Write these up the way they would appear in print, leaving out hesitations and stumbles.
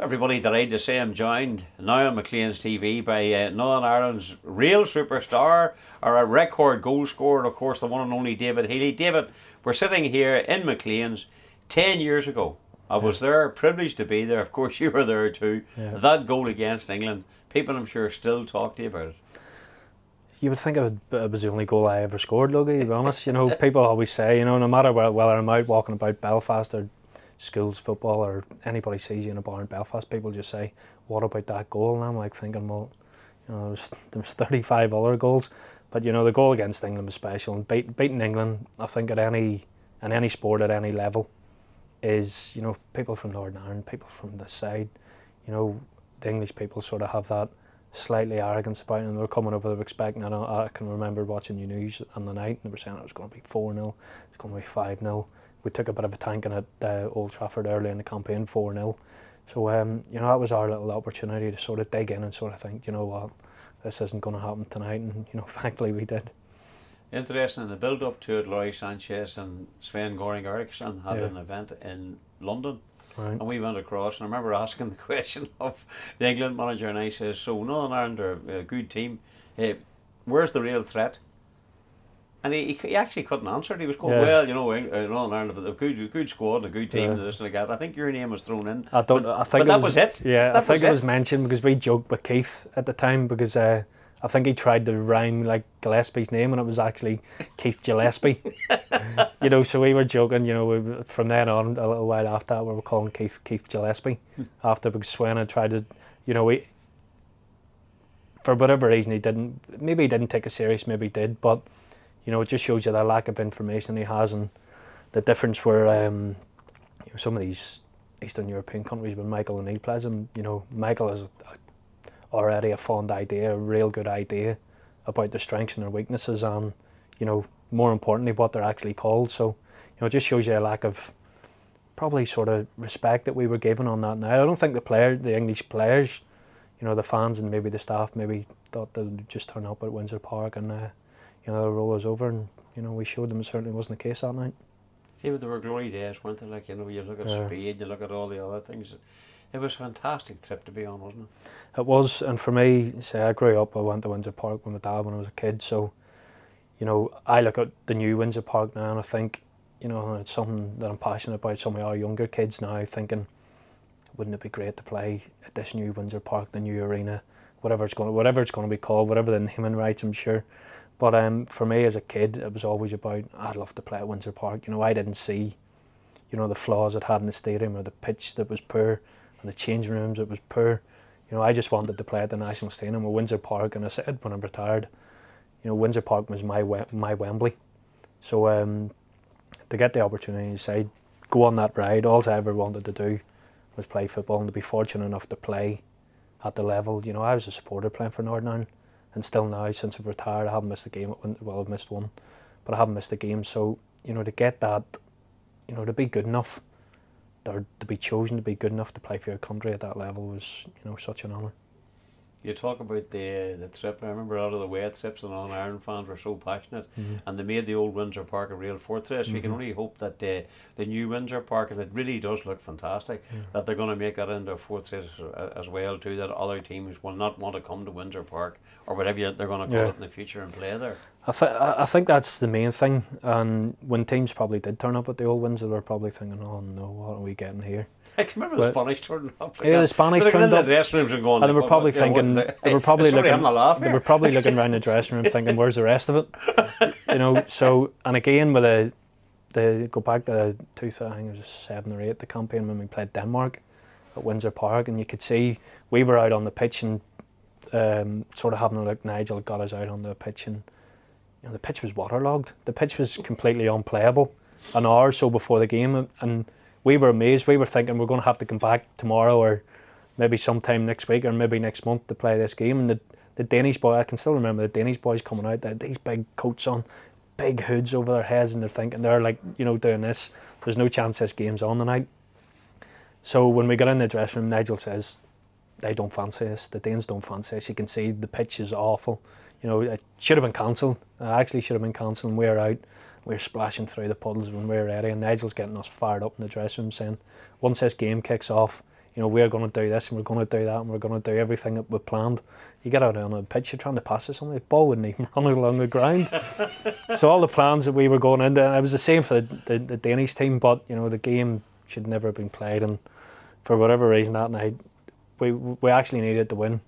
Everybody, delighted to say I'm joined now on McLean's TV by Northern Ireland's real superstar, or a record goal scorer, of course, the one and only David Healy. David, we're sitting here in McLean's 10 years ago. I was there, privileged to be there. Of course, you were there too. Yeah. That goal against England, people I'm sure still talk to you about it. You would think it was the only goal I ever scored, Logie, to be honest. You know, people always say, no matter whether I'm out walking about Belfast or schools football or anybody sees you in a bar in Belfast, people just say, what about that goal? And I'm like thinking, well, there was 35 other goals, but the goal against England was special, and beating England, I think in any sport at any level, is people from Northern Ireland, people from this side, the English people sort of have that slightly arrogance about it, and they're coming over, they're expecting. I can remember watching the news on the night, and they were saying it was going to be 4-0, it's going to be 5-0. We took a bit of a tanking at Old Trafford early in the campaign, 4-0. So that was our little opportunity to sort of dig in and sort of think, you know what, this isn't going to happen tonight, and thankfully we did. Interesting, in the build-up to it, Laurie Sanchez and Sven Goring Eriksson had an event in London. Right. And we went across, and I remember asking the question of the England manager, and I says, so Northern Ireland are a good team, where's the real threat? And he actually couldn't answer it. He was going, well, Northern Ireland have a good squad and a good team and this and like that. I think your name was thrown in. I think that was it. Yeah, I think it was mentioned because we joked with Keith at the time, because I think he tried to rhyme like Gillespie's name, and it was actually Keith Gillespie. So we were joking. From then on, a little while after that, we were calling Keith Gillespie after, because Swen had tried to, for whatever reason he didn't take it serious, maybe he did, but it just shows you the lack of information he has, and the difference where some of these Eastern European countries, when Michael O'Neill plays them, Michael has already a fond idea, a real good idea about their strengths and their weaknesses, and more importantly what they're actually called. So it just shows you a lack of probably sort of respect that we were given on that night. I don't think the English players, the fans and maybe the staff maybe thought they'd just turn up at Windsor Park and the roll was over, and we showed them it certainly wasn't the case that night. See, but there were glory days, weren't there? Like, you look at speed, you look at all the other things. It was a fantastic trip to be on, wasn't it? It was, and for me, I grew up, I went to Windsor Park with my dad when I was a kid, so I look at the new Windsor Park now, and I think it's something that I'm passionate about. Some of our younger kids now thinking, wouldn't it be great to play at this new Windsor Park, the new arena, whatever it's going to be called, whatever the naming rights, I'm sure. But for me as a kid, it was always about, I'd love to play at Windsor Park. I didn't see, the flaws it had in the stadium, or the pitch that was poor, and the changing rooms that was poor. I just wanted to play at the National Stadium or Windsor Park, and I said when I retired, Windsor Park was my Wembley. So to get the opportunity to say, go on that ride, all I ever wanted to do was play football, and to be fortunate enough to play at the level. I was a supporter playing for Northern Ireland. And still now, since I've retired, I haven't missed a game. Well, I've missed one, but I haven't missed a game. So, to get that, to be good enough, or to be chosen to be good enough to play for your country at that level was, such an honour. You talk about the trip. I remember a lot of the away trips, and Northern Ireland fans were so passionate, and they made the old Windsor Park a real fortress. We can only hope that the new Windsor Park, and it really does look fantastic, that they're going to make that into a fortress as well too, that other teams will not want to come to Windsor Park, or whatever they're going to call it in the future, and play there. I think that's the main thing, and when teams probably did turn up at the old Windsor, they were probably thinking, oh no, what are we getting here? I can remember the Spanish turning up. The Spanish turned up. In the dressing rooms and going. And they were probably thinking, they were probably looking around the dressing room thinking, where's the rest of it? So, and again, with the go back to I think it was 7 or 8, the campaign when we played Denmark at Windsor Park, and you could see we were out on the pitch and sort of having a look. Nigel got us out on the pitch, and the pitch was waterlogged. The pitch was completely unplayable an hour or so before the game, and we were amazed. We were thinking we're going to have to come back tomorrow, or maybe sometime next week, or maybe next month to play this game. And the Danish boy, I can still remember the Danish boys coming out. They had these big coats on, big hoods over their heads, and they're thinking, they're like, doing this. There's no chance this game's on tonight. So when we got in the dressing room, Nigel says, they don't fancy us. The Danes don't fancy us. You can see the pitch is awful. It should have been cancelled. It actually should have been cancelled, and we're out. We're splashing through the puddles when we're ready, and Nigel's getting us fired up in the dressing room saying, once this game kicks off, you know, we're going to do this and we're going to do that and we're going to do everything that we planned. You get out on a pitch, you're trying to pass to somebody, the ball wouldn't even run along the ground. So all the plans that we were going into, and it was the same for the Danish team, but you know, the game should never have been played, and for whatever reason that night, we actually needed to win,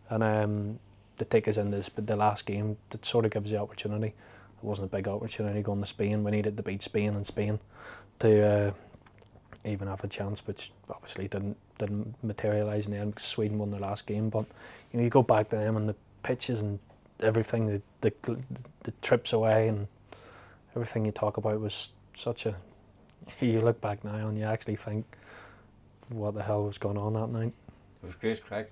and to take us in the last game, that sort of gives the opportunity. It wasn't a big opportunity going to Spain. We needed to beat Spain and Spain to even have a chance, which obviously didn't materialise in the end because Sweden won their last game. But you know, you go back to them and the pitches and everything, the trips away and everything you talk about was such a. You look back now and you actually think, what the hell was going on that night? It was great crack.